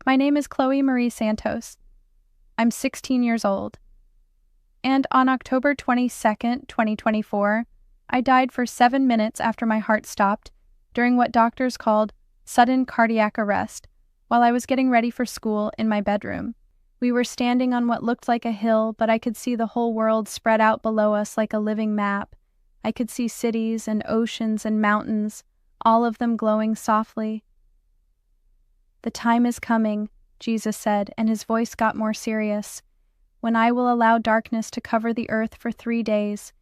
My name is Chloe Marie Santos. I'm 16 years old. And on October 22nd, 2024, I died for 7 minutes after my heart stopped during what doctors called sudden cardiac arrest while I was getting ready for school in my bedroom. We were standing on what looked like a hill, but I could see the whole world spread out below us like a living map. I could see cities and oceans and mountains, all of them glowing softly. "The time is coming," Jesus said, and his voice got more serious, "when I will allow darkness to cover the earth for 3 days.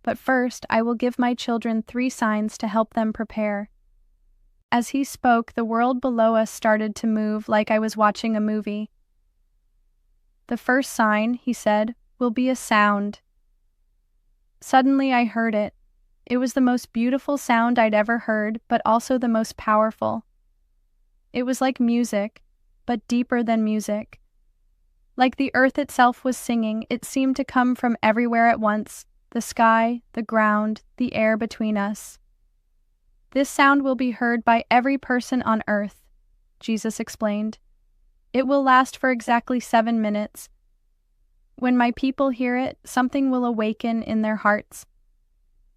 But first, I will give my children 3 signs to help them prepare." As he spoke, the world below us started to move like I was watching a movie. "The first sign," he said, "will be a sound." Suddenly I heard it. It was the most beautiful sound I'd ever heard, but also the most powerful. It was like music, but deeper than music. Like the earth itself was singing, it seemed to come from everywhere at once, the sky, the ground, the air between us. "This sound will be heard by every person on earth," Jesus explained. "It will last for exactly 7 minutes. When my people hear it, something will awaken in their hearts.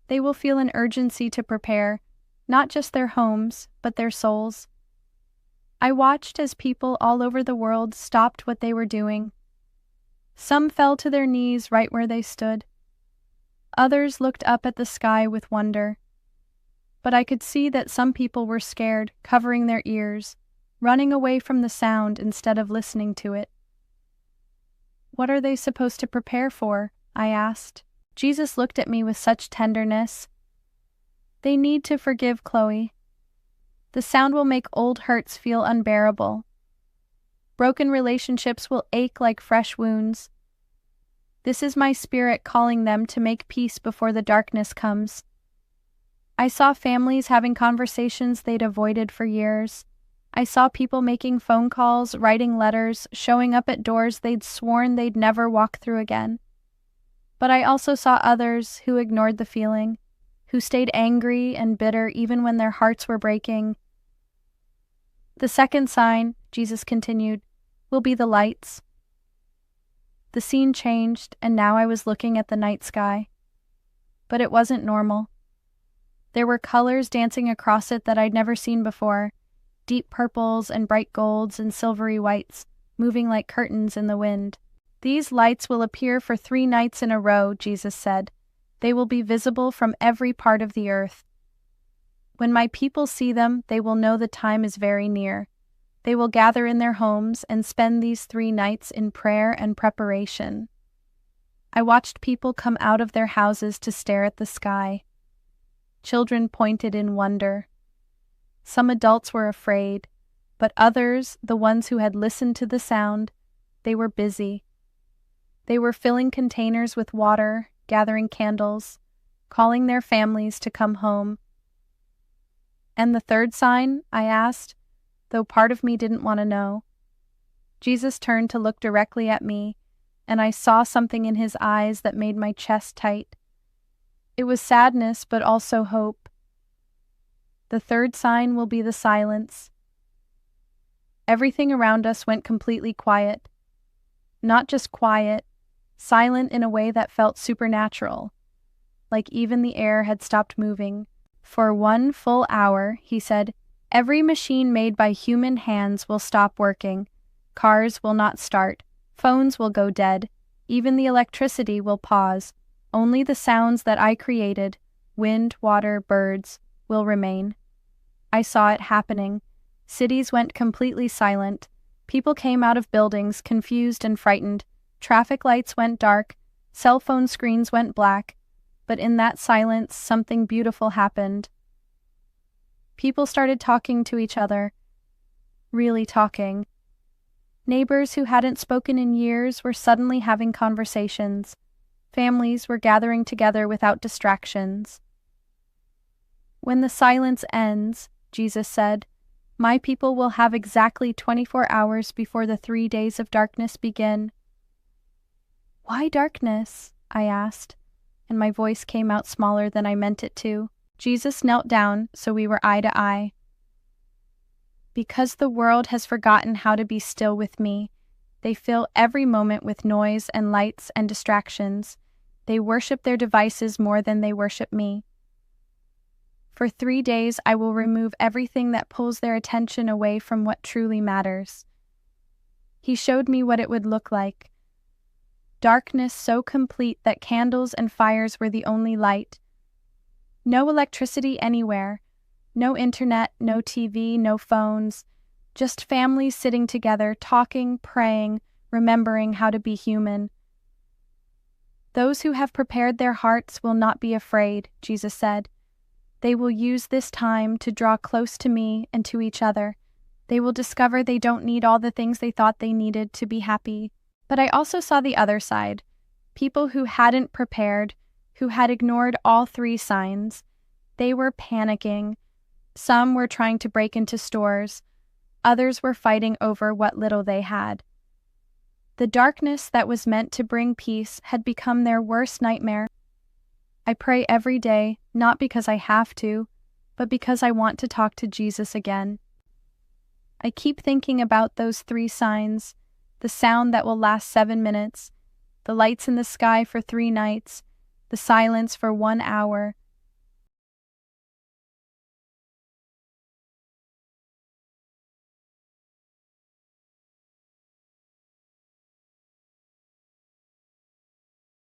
They will feel an urgency to prepare, not just their homes, but their souls." I watched as people all over the world stopped what they were doing. Some fell to their knees right where they stood. Others looked up at the sky with wonder. But I could see that some people were scared, covering their ears, running away from the sound instead of listening to it. "What are they supposed to prepare for?" I asked. Jesus looked at me with such tenderness. "They need to forgive, Chloe. The sound will make old hurts feel unbearable. Broken relationships will ache like fresh wounds. This is my spirit calling them to make peace before the darkness comes." I saw families having conversations they'd avoided for years. I saw people making phone calls, writing letters, showing up at doors they'd sworn they'd never walk through again. But I also saw others who ignored the feeling, who stayed angry and bitter even when their hearts were breaking. "The second sign," Jesus continued, "will be the lights." The scene changed, and now I was looking at the night sky. But it wasn't normal. There were colors dancing across it that I'd never seen before, deep purples and bright golds and silvery whites, moving like curtains in the wind. "These lights will appear for 3 nights in a row," Jesus said. "They will be visible from every part of the earth. When my people see them, they will know the time is very near. They will gather in their homes and spend these 3 nights in prayer and preparation." I watched people come out of their houses to stare at the sky. Children pointed in wonder. Some adults were afraid, but others, the ones who had listened to the sound, they were busy. They were filling containers with water, gathering candles, calling their families to come home. "And the third sign?" I asked, though part of me didn't want to know. Jesus turned to look directly at me, and I saw something in his eyes that made my chest tight. It was sadness, but also hope. "The third sign will be the silence." Everything around us went completely quiet. Not just quiet, silent in a way that felt supernatural, like even the air had stopped moving. "For 1 full hour," he said, "every machine made by human hands will stop working. Cars will not start. Phones will go dead. Even the electricity will pause. Only the sounds that I created, wind, water, birds, will remain." I saw it happening. Cities went completely silent. People came out of buildings, confused and frightened. Traffic lights went dark. Cell phone screens went black. But in that silence, something beautiful happened. People started talking to each other. Really talking. Neighbors who hadn't spoken in years were suddenly having conversations. Families were gathering together without distractions. "When the silence ends," Jesus said, "my people will have exactly 24 hours before the 3 days of darkness begin." "Why darkness?" I asked, and my voice came out smaller than I meant it to. Jesus knelt down, so we were eye to eye. Because the world has forgotten how to be still with me, they fill every moment with noise and lights and distractions. They worship their devices more than they worship me. For 3 days, I will remove everything that pulls their attention away from what truly matters. He showed me what it would look like. Darkness so complete that candles and fires were the only light. No electricity anywhere. No internet, no TV, no phones. Just families sitting together, talking, praying, remembering how to be human. Those who have prepared their hearts will not be afraid, Jesus said. They will use this time to draw close to me and to each other. They will discover they don't need all the things they thought they needed to be happy. But I also saw the other side. People who hadn't prepared, who had ignored all 3 signs. They were panicking. Some were trying to break into stores. Others were fighting over what little they had. The darkness that was meant to bring peace had become their worst nightmare. I pray every day, not because I have to, but because I want to talk to Jesus again. I keep thinking about those 3 signs, the sound that will last 7 minutes, the lights in the sky for 3 nights, the silence for 1 hour,